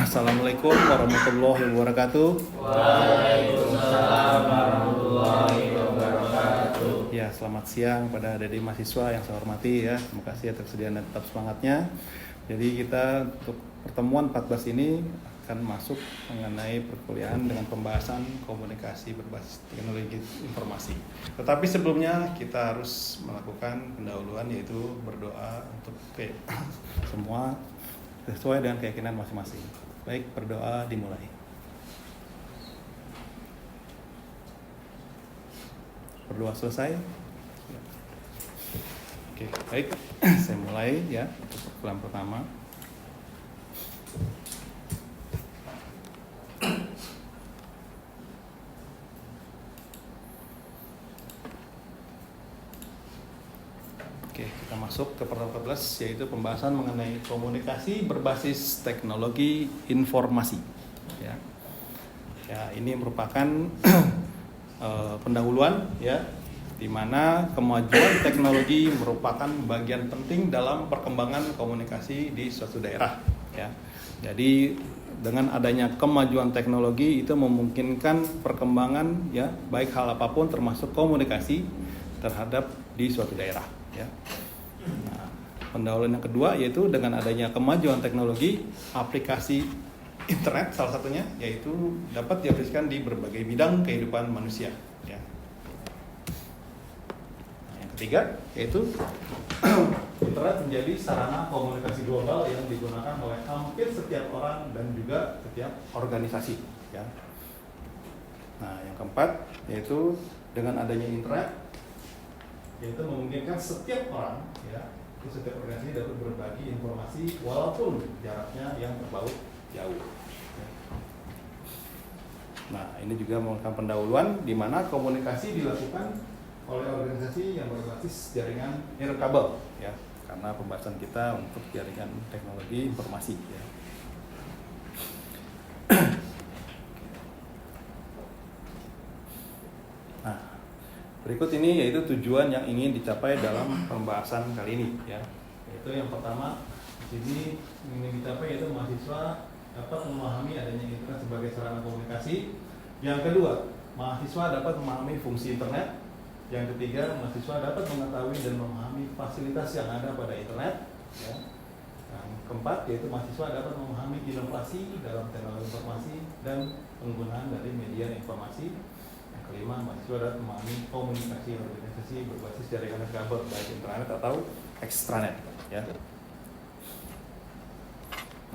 Assalamualaikum warahmatullahi wabarakatuh. Waalaikumsalam warahmatullahi wabarakatuh. Ya, selamat siang pada adik-adik mahasiswa yang saya hormati ya. Terima kasih atas kesediaan dan tetap semangatnya. Jadi kita untuk pertemuan 14 ini akan masuk mengenai perkuliahan dengan pembahasan komunikasi berbasis teknologi informasi. Tetapi sebelumnya kita harus melakukan pendahuluan, yaitu berdoa untuk semua sesuai dengan keyakinan masing-masing. Baik, berdoa dimulai. Berdoa selesai. Oke, baik. Saya mulai ya untuk perkuliahan pertama. Oke, kita masuk ke pertemuan 14, yaitu pembahasan mengenai komunikasi berbasis teknologi informasi. Ya, ini merupakan pendahuluan ya, di mana kemajuan teknologi merupakan bagian penting dalam perkembangan komunikasi di suatu daerah. Ya, jadi dengan adanya kemajuan teknologi itu memungkinkan perkembangan ya, baik hal apapun termasuk komunikasi terhadap di suatu daerah. Ya. Nah, pendahuluan yang kedua yaitu dengan adanya kemajuan teknologi, aplikasi internet salah satunya yaitu dapat diaplikasikan di berbagai bidang kehidupan manusia. Ya. Nah, yang ketiga yaitu internet menjadi sarana komunikasi global yang digunakan oleh hampir setiap orang dan juga setiap organisasi. Ya. Nah, yang keempat yaitu dengan adanya internet yaitu memungkinkan setiap orang ya, setiap organisasi dapat berbagi informasi walaupun jaraknya yang terpaut jauh. Ya. Nah, ini juga merupakan pendahuluan di mana komunikasi dilakukan oleh organisasi yang berbasis jaringan nirkabel ya, karena pembahasan kita untuk jaringan teknologi informasi ya. Nah, berikut ini yaitu tujuan yang ingin dicapai dalam pembahasan kali ini ya. Yaitu yang pertama di sini ingin dicapai yaitu mahasiswa dapat memahami adanya internet sebagai sarana komunikasi. Yang kedua, mahasiswa dapat memahami fungsi internet. Yang ketiga, mahasiswa dapat mengetahui dan memahami fasilitas yang ada pada internet ya. Yang keempat yaitu mahasiswa dapat memahami inovasi dalam teknologi informasi dan penggunaan dari media informasi. Kelima, mahasiswa dapat memahami komunikasi organisasi berbasis jaringan kabel baik intranet atau ekstranet ya.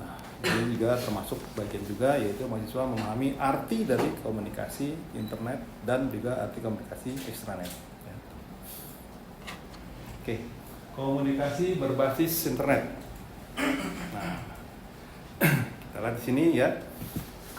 Nah, ini juga termasuk bagian juga yaitu mahasiswa memahami arti dari komunikasi internet dan juga arti komunikasi ekstranet ya. Oke, komunikasi berbasis internet. Nah, kita lihat di sini ya.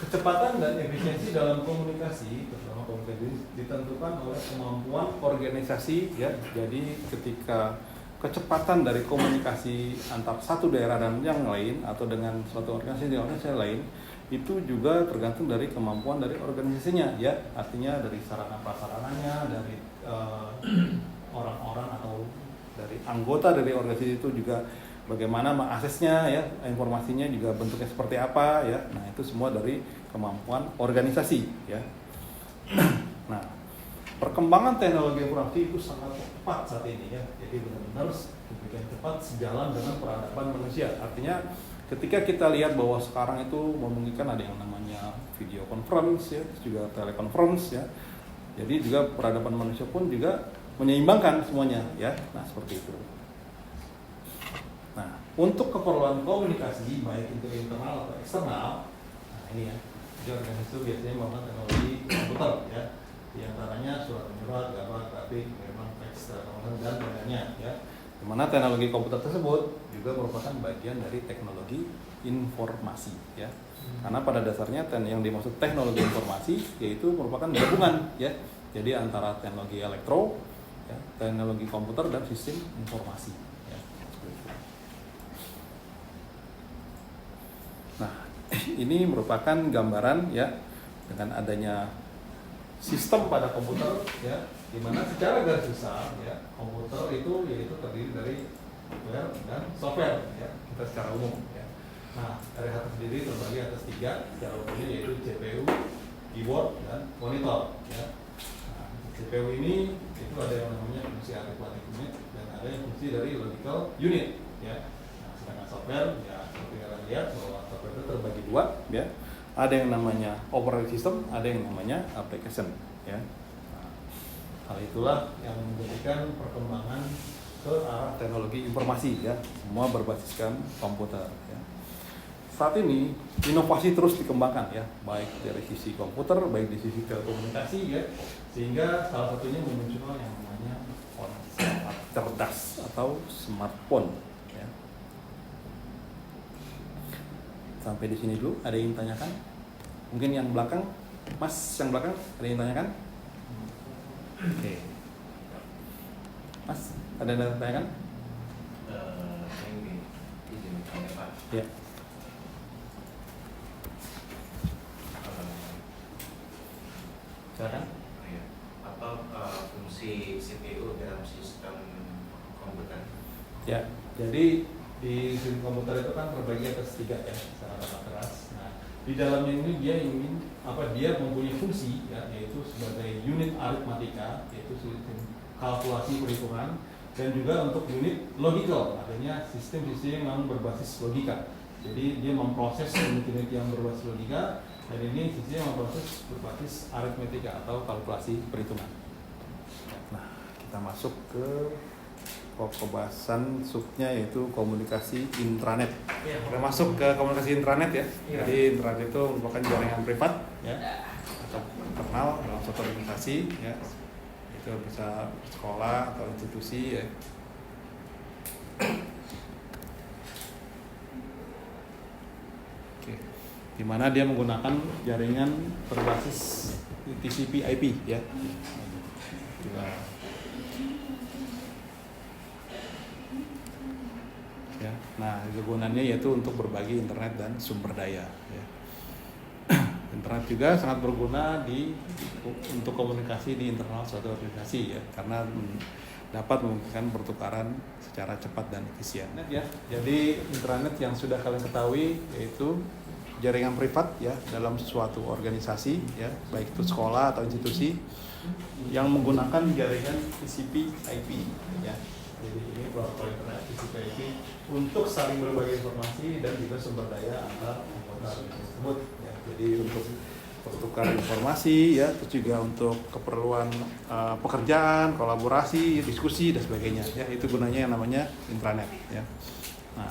Kecepatan dan efisiensi dalam komunikasi, terutama komunikasi, ditentukan oleh kemampuan organisasi ya. Jadi ketika kecepatan dari komunikasi antar satu daerah dan yang lain atau dengan suatu organisasi dengan organisasi lain itu juga tergantung dari kemampuan dari organisasinya ya. Artinya dari sarana prasarananya, dari orang-orang atau dari anggota dari organisasi itu juga bagaimana mengaksesnya ya, informasinya juga bentuknya seperti apa ya. Nah, itu semua dari kemampuan organisasi ya. Nah, perkembangan teknologi informasi itu sangat cepat saat ini ya. Jadi benar-benar demikian cepat sejalan dengan peradaban manusia. Artinya ketika kita lihat bahwa sekarang itu memungkinkan ada yang namanya video conference ya, juga teleconference ya. Jadi juga peradaban manusia pun juga menyeimbangkan semuanya ya. Nah, seperti itu. Nah, untuk keperluan komunikasi baik itu internal atau eksternal, nah ini ya, jadi organisasi itu biasanya menggunakan teknologi komputer ya, di antaranya surat menyurat, gambar, grafik, pengiriman teks, dan lainnya ya. Di mana teknologi komputer tersebut juga merupakan bagian dari teknologi informasi ya. Karena pada dasarnya yang dimaksud teknologi informasi yaitu merupakan gabungan ya. Jadi antara teknologi elektro, ya, teknologi komputer dan sistem informasi. Nah, ini merupakan gambaran ya dengan adanya sistem pada komputer ya, di mana secara garis besar ya komputer itu yaitu terdiri dari hardware dan software ya, kita secara umum ya. Nah, RSH sendiri terbagi atas 3 secara umumnya, yaitu CPU, keyboard, dan monitor. Ya. Nah, CPU ini itu ada yang namanya fungsi arithmetic unit dan ada yang fungsi dari logical unit. Ya. Nah, sedangkan software, ya seperti kalian lihat bahwa software itu terbagi 2. Ya. Ada yang namanya operating system, ada yang namanya application. Ya. Nah, hal itulah yang menjadikan perkembangan ke arah teknologi informasi, ya, semua berbasiskan komputer. Ya. Saat ini inovasi terus dikembangkan, ya, baik dari sisi komputer, baik di sisi telekomunikasi, ya, sehingga salah satunya memunculkan yang namanya ponsel cerdas atau smartphone. Ya. Sampai di sini dulu. Ada yang tanyakan? Mungkin yang belakang, Mas, yang belakang ada yang tanyakan? Oke. Mas, ada yang tanyakan? Ini izin tanya Pak. Ya. Silakan. Ya. Apa fungsi CPU dalam sistem komputer? Ya, jadi di sistem komputer itu kan terbagi atas 3, ya, secara tata keras. Nah, di dalamnya ini dia mempunyai fungsi, ya, yaitu sebagai unit aritmatika, yaitu sistem kalkulasi perhitungan, dan juga untuk unit logical, artinya sistem-sistem yang berbasis logika. Jadi dia memproses unit-unit yang berbasis logika, dan ini sistem yang memproses berbasis aritmatika atau kalkulasi perhitungan. Nah, kita masuk ke pembahasan subnya, yaitu komunikasi intranet. Kita masuk ke komunikasi intranet, ya. Jadi intranet itu merupakan jaringan privat, ya, atau internal dalam suatu organisasi, ya. Itu bisa sekolah atau institusi, ya. Oke. Di mana dia menggunakan jaringan berbasis TCP/IP, ya. Ya. Nah, kegunaannya yaitu untuk berbagi internet dan sumber daya, ya. Internet juga sangat berguna untuk komunikasi di internal suatu organisasi, ya, karena dapat memungkinkan pertukaran secara cepat dan efisien. Ya, jadi internet yang sudah kalian ketahui yaitu jaringan privat, ya, dalam suatu organisasi, ya, baik itu sekolah atau institusi yang menggunakan jaringan TCP/IP, ya. Jadi ini protokol internet TCP/IP untuk saling berbagi informasi dan juga sumber daya antar anggota tersebut, ya. Jadi untuk pertukaran informasi, ya, terus juga untuk keperluan pekerjaan, kolaborasi, diskusi dan sebagainya, ya. Itu gunanya yang namanya intranet, ya. Nah,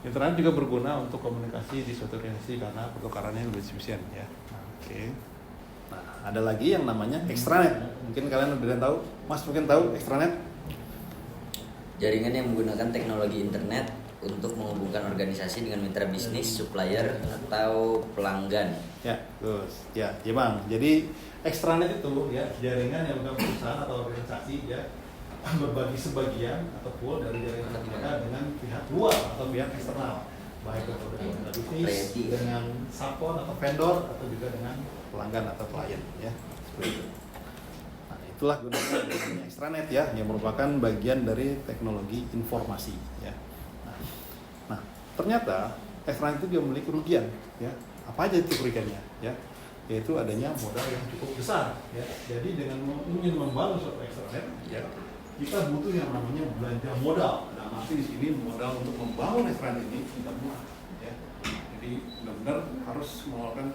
internet juga berguna untuk komunikasi di suatu organisasi karena pertukarannya lebih efisien, ya. Nah, oke. Nah, ada lagi yang namanya extranet. Mungkin kalian udah tahu, Mas mungkin tahu extranet? Jaringan yang menggunakan teknologi internet untuk menghubungkan organisasi dengan mitra bisnis, supplier, atau pelanggan. Ya, terus, ya, Bang. Jadi extranet itu, ya, jaringan yang bukan perusahaan atau organisasi, ya, berbagi sebagian atau full dari jaringan mereka dengan pihak luar atau pihak eksternal, baik itu dengan bisnis, dengan subkon atau vendor, atau juga dengan pelanggan atau klien, ya. Seperti itu. Nah, itulah gunanya extranet, ya, yang merupakan bagian dari teknologi informasi, ya. Nah, ternyata extranet itu juga memiliki kerugian, ya. Apa aja itu kerugiannya, ya? Yaitu adanya modal yang cukup besar, ya. Jadi dengan ingin membangun suatu extranet, ya, kita butuh yang namanya belanja modal. Nah, masih di sini modal untuk membangun extranet ini tidak murah, ya. Jadi benar-benar harus mengeluarkan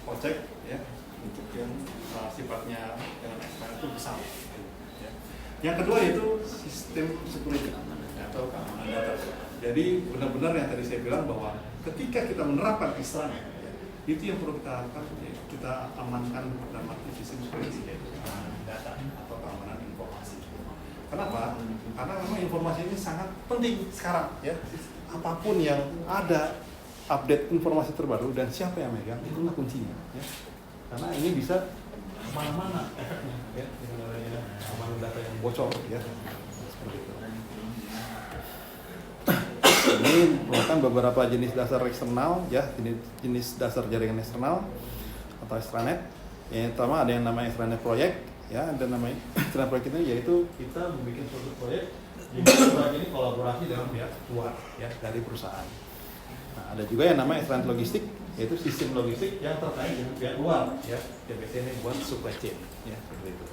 kocek, ya, untuk yang sifatnya dengan extranet itu besar, ya. Yang kedua yaitu sistem security atau keamanan data. Jadi benar-benar yang tadi saya bilang bahwa ketika kita menerapkan extranet, ya, itu yang perlu kita lakukan, ya, kita amankan dalam arti sistem security, yaitu keamanan data atau keamanan informasi. Kenapa? Karena memang informasi ini sangat penting sekarang, ya. Apapun yang ada update informasi terbaru dan siapa yang megang, itulah kuncinya, ya. Karena ini bisa kemana-mana efeknya, ya, dengan adanya keamanan data yang bocor, ya. Seperti itu. Ini merupakan beberapa jenis dasar eksternal, ya, jenis dasar jaringan eksternal atau extranet. Yang pertama ada yang namanya extranet proyek, ya, ada namanya extranet proyek itu yaitu kita membuat suatu proyek yang proyek ini kolaborasi dengan pihak luar, ya, dari perusahaan. Nah, ada juga yang namanya eksternal logistik, yaitu sistem logistik yang terkait dengan pihak luar, ya. Yang biasanya ini buat supply chain, ya, seperti itu.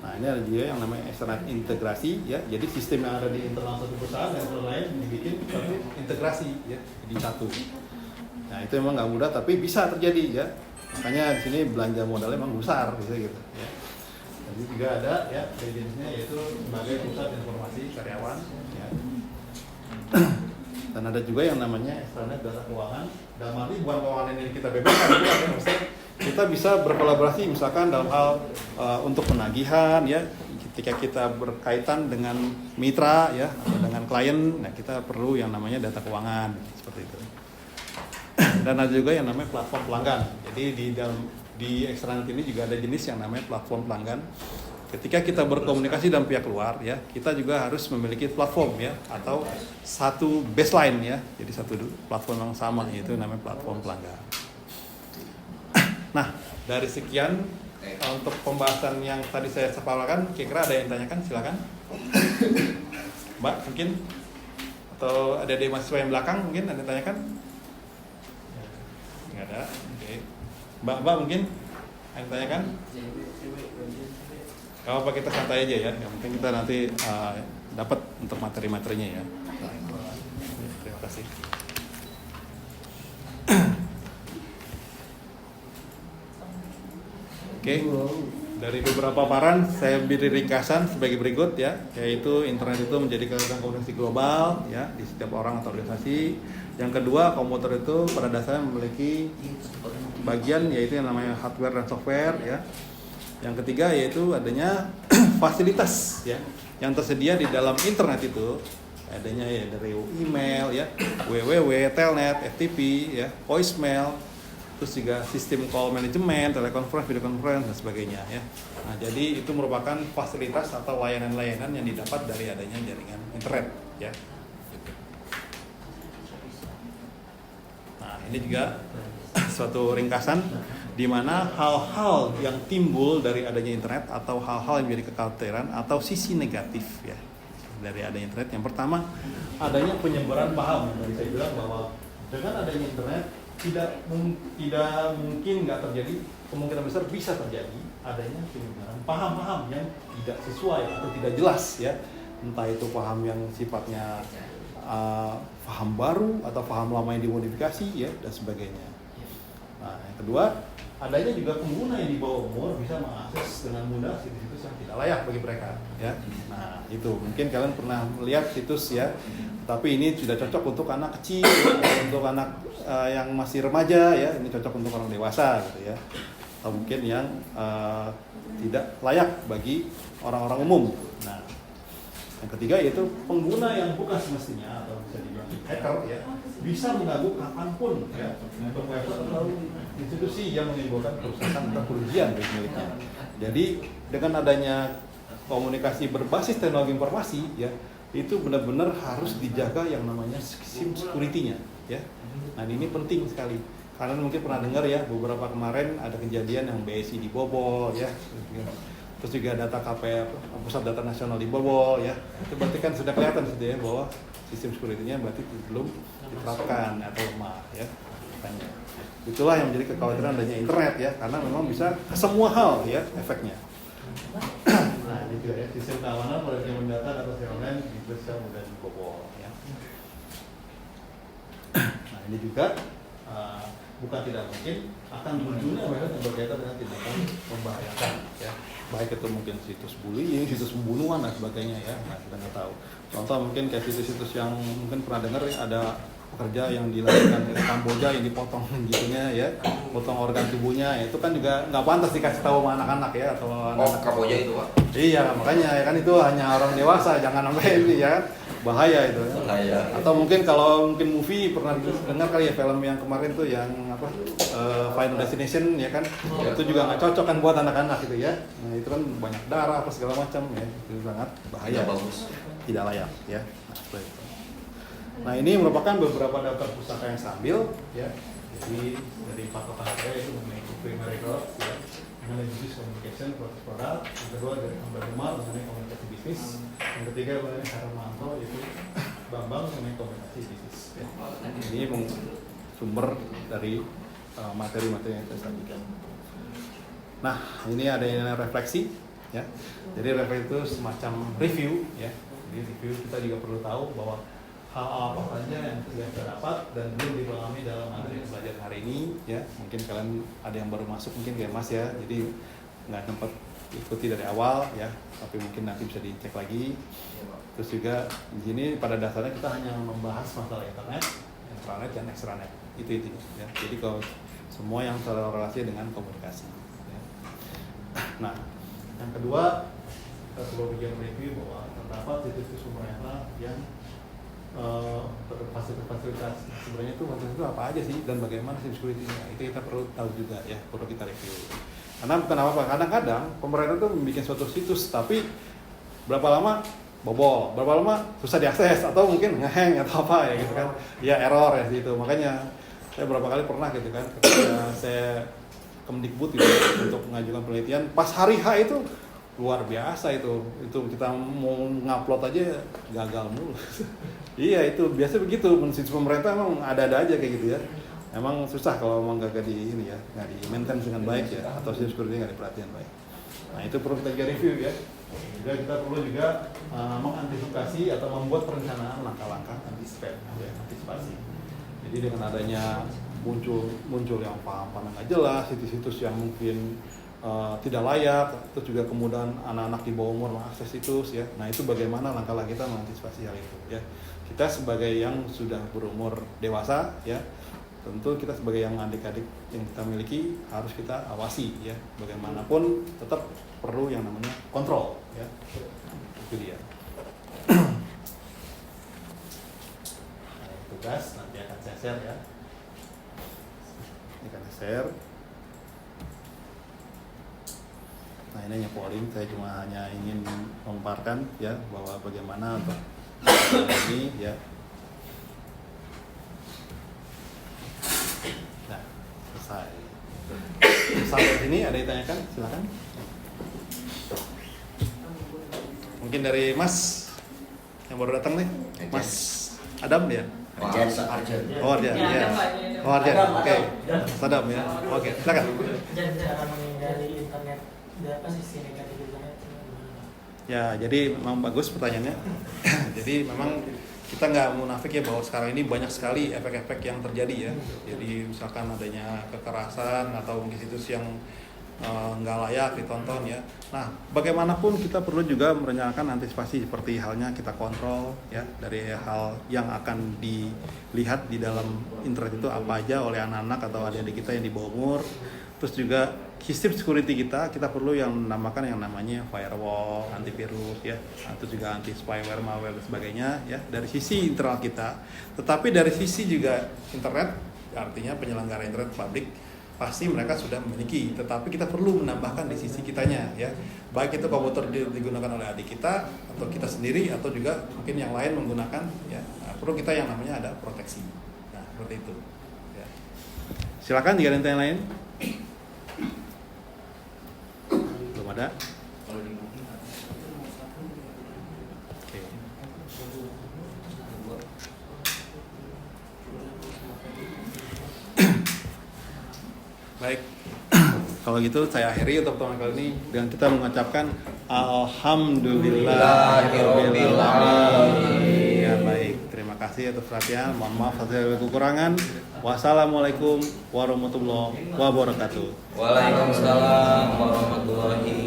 Nah, ini ada juga yang namanya eksternal integrasi, ya. Jadi sistem yang ada di internal satu perusahaan dan yang lain dibikin satu integrasi, ya, jadi satu. Nah, itu memang nggak mudah, tapi bisa terjadi, ya. Makanya di sini belanja modalnya memang besar, gitu, ya. Jadi juga ada, ya, jenisnya yaitu sebagai pusat informasi karyawan, ya. Dan ada juga yang namanya ekstranet data keuangan. Dalam arti bukan keuangan ini kita bebaskan, maksudnya kita bisa berkolaborasi misalkan dalam hal untuk penagihan, ya, ketika kita berkaitan dengan mitra, ya, atau dengan klien, nah kita perlu yang namanya data keuangan seperti itu. Dan ada juga yang namanya platform pelanggan. Jadi di ekstranet ini juga ada jenis yang namanya platform pelanggan. Ketika kita berkomunikasi dengan pihak luar, ya, kita juga harus memiliki platform, ya, atau satu baseline, ya, jadi satu platform yang sama, yaitu namanya platform pelanggan. Nah, dari sekian untuk pembahasan yang tadi saya paparkan, kira-kira ada yang tanyakan, silakan. Mbak, mungkin, atau ada di mahasiswa yang belakang, mungkin ada yang tanyakan? Nggak ada, oke. Mbak mungkin ada yang tanyakan? Kalau apa kita santai aja, ya, yang mungkin kita nanti dapat untuk materi-materinya, ya. Terima kasih. Oke, dari beberapa paparan saya beri ringkasan sebagai berikut, ya, yaitu internet itu menjadi kekuatan komunikasi global, ya, di setiap orang atau organisasi. Yang kedua, komputer itu pada dasarnya memiliki bagian yaitu yang namanya hardware dan software, ya. Yang ketiga yaitu adanya fasilitas, ya, yang tersedia di dalam internet itu adanya, ya, dari email, ya, www, telnet, FTP, ya, voicemail, terus juga sistem call management, telekonferensi, video conference dan sebagainya, ya. Nah, jadi itu merupakan fasilitas atau layanan-layanan yang didapat dari adanya jaringan internet, ya. Nah, ini juga suatu ringkasan di mana hal-hal yang timbul dari adanya internet atau hal-hal yang menjadi kekhawatiran atau sisi negatif, ya, dari adanya internet. Yang pertama, adanya penyebaran paham. Tadi saya bilang bahwa dengan adanya internet tidak mungkin nggak terjadi, kemungkinan besar bisa terjadi adanya penyebaran paham-paham yang tidak sesuai atau tidak jelas, ya. Entah itu paham yang sifatnya paham baru atau paham lama yang dimodifikasi, ya, dan sebagainya. Nah, yang kedua, adanya juga pengguna yang di bawah umur bisa mengakses dengan mudah situs-situs yang tidak layak bagi mereka, ya. Nah, itu mungkin kalian pernah melihat situs, ya, tapi ini tidak cocok untuk anak kecil, untuk anak yang masih remaja, ya, ini cocok untuk orang dewasa, gitu, ya, atau mungkin yang tidak layak bagi orang-orang umum. Nah, yang ketiga yaitu pengguna yang bukan semestinya atau bisa dibilang hacker, ya, bisa mengganggu kapanpun, ya, untuk website atau institusi yang menimbulkan kerusakan atau kerugian bagi miliknya. Jadi dengan adanya komunikasi berbasis teknologi informasi, ya, itu benar-benar harus dijaga yang namanya SIM security-nya, ya. Nah, ini penting sekali. Karena mungkin pernah dengar, ya, beberapa kemarin ada kejadian yang BSI dibobol, ya. Terus juga data KPR, pusat data nasional dibobol, ya. Itu berarti kan sudah kelihatan sudah, ya, bahwa sistem security-nya berarti belum diterapkan atau lemah, ya. Makanya itulah yang menjadi kekhawatiran adanya internet, ya, karena memang bisa ke semua hal, ya, efeknya. Nah, ini juga, ya, sistem keamanan pada zaman data atau online bisa mudah dibobol, ya. Nah, ini juga bukan tidak mungkin akan munculnya mereka yang berkaitan dengan tindakan membahayakan, ya, baik itu mungkin situs bullying, situs pembunuhan dan sebagainya, ya. Nah, kita nggak tahu. Contoh mungkin kayak situs-situs yang mungkin pernah dengar, ya, ada pekerja yang dilakukan di Kamboja yang dipotong gitunya, ya, potong organ tubuhnya, itu kan juga nggak pantas dikasih tahu sama anak-anak, ya, atau anak-anak. Kamboja itu, Pak? Iya, makanya, ya, kan itu hanya orang dewasa, jangan sampai ini, ya, bahaya itu, ya. Bahaya. Atau mungkin kalau mungkin movie pernah dengar kali, ya, film yang kemarin tuh yang apa, Final Destination, ya kan, itu juga nggak cocok kan buat anak-anak gitu, ya. Nah, itu kan banyak darah apa segala macam, ya, itu sangat bahaya, bagus, tidak layak, ya. Nah, seperti itu. Nah, ini merupakan beberapa daftar pustaka yang stabil, ya. Jadi dari patokan saya itu mengenai primary growth, ya, mengenai business communication, proses produk. Yang kedua dari Ambar Umar mengenai komunikasi bisnis. Yang ketiga mengenai Hermanto itu Bambang mengenai komunikasi bisnis. Ya. Ini sumber dari materi-materi yang saya sampaikan. Nah, ini ada yang refleksi, ya. Jadi refleksi itu semacam review, ya. Jadi review kita juga perlu tahu bahwa hal apa saja yang sudah terdapat dan belum dipahami dalam materi pelajaran hari ini, ya. Mungkin kalian ada yang baru masuk, mungkin kayak Mas ya. Jadi nggak sempat ikuti dari awal, ya. Tapi mungkin nanti bisa dicek lagi. Terus juga di sini pada dasarnya kita hanya membahas masalah internet, intranet dan extranet. Itu intinya, ya. Jadi kalau semua yang terrelasi dengan komunikasi. Ya. Nah, yang kedua kita perlu bikin review bahwa terdapat situs-situs pemerintah yang berfasilitas. Sebenarnya itu fasilitas itu apa aja sih dan bagaimana sih security-nya? Itu kita perlu tahu juga, ya, perlu kita review. Karena bukan apa-apa, kadang-kadang pemerintah tuh membuat suatu situs tapi berapa lama bobol, berapa lama susah diakses atau mungkin ngehang atau apa ya gitu kan. Ya error ya gitu. Makanya saya berapa kali pernah gitu kan ketika saya Kemdikbud gitu untuk mengajukan penelitian pas hari H itu luar biasa itu kita mau ngupload aja gagal mulu. Iya itu biasa begitu, situs pemerintah emang ada-ada aja kayak gitu ya. Emang susah kalau emang gak di ini ya, nggak di maintain dengan baik ya, atau security nggak diperhatikan baik. Nah itu perlu kita review ya. Juga kita perlu juga mengantisipasi atau membuat perencanaan langkah-langkah antisipasi. Jadi dengan adanya muncul yang paham-paham nggak jelas, situs-situs yang mungkin tidak layak, terus juga kemudian anak-anak di bawah umur mengakses situs ya. Nah itu bagaimana langkah-langkah kita mengantisipasi hal itu ya. Kita sebagai yang sudah berumur dewasa ya, tentu kita sebagai yang adik-adik yang kita miliki harus kita awasi ya. Bagaimanapun tetap perlu yang namanya kontrol ya. Itu dia. Nah, tugas nanti akan saya share ya. Ini akan saya share. Nah ini hanya polling, saya cuma hanya ingin memaparkan ya bahwa bagaimana untuk ini ya. Nah selesai. Sampai sini ada yang ditanyakan, silakan. Mungkin dari Mas yang baru datang nih, Mas Adam ya. Arjan. Oh Arjan, ya. Oh Arjan, oke. Mas Adam ya. Oke, silakan. Cara menghindari internet, apa sisi negatif internet? Ya, jadi memang bagus pertanyaannya. Jadi memang kita nggak munafik ya bahwa sekarang ini banyak sekali efek-efek yang terjadi ya. Jadi misalkan adanya kekerasan atau mungkin situs yang nggak layak ditonton ya. Nah, bagaimanapun kita perlu juga merencanakan antisipasi seperti halnya kita kontrol ya dari hal yang akan dilihat di dalam internet itu apa aja oleh anak-anak atau adik-adik kita yang di bawah umur. Terus juga sistem security kita perlu yang menambahkan yang namanya firewall, antivirus ya, atau juga anti spyware, malware dan sebagainya ya dari sisi internal kita. Tetapi dari sisi juga internet, artinya penyelenggara internet publik pasti mereka sudah memiliki, tetapi kita perlu menambahkan di sisi kitanya ya, baik itu komputer digunakan oleh adik kita atau kita sendiri atau juga mungkin yang lain menggunakan ya, perlu kita yang namanya ada proteksi. Nah seperti itu ya. Silakan jika ada yang lain. Belum ada. Oke. Baik, kalau gitu saya akhiri untuk pertemuan kali ini dengan kita mengucapkan Alhamdulillahirabbil alamin. Ya baik, terima kasih atas perhatian. Mohon maaf atas segala kekurangan. Wassalamualaikum warahmatullahi wabarakatuh. Waalaikumsalam warahmatullahi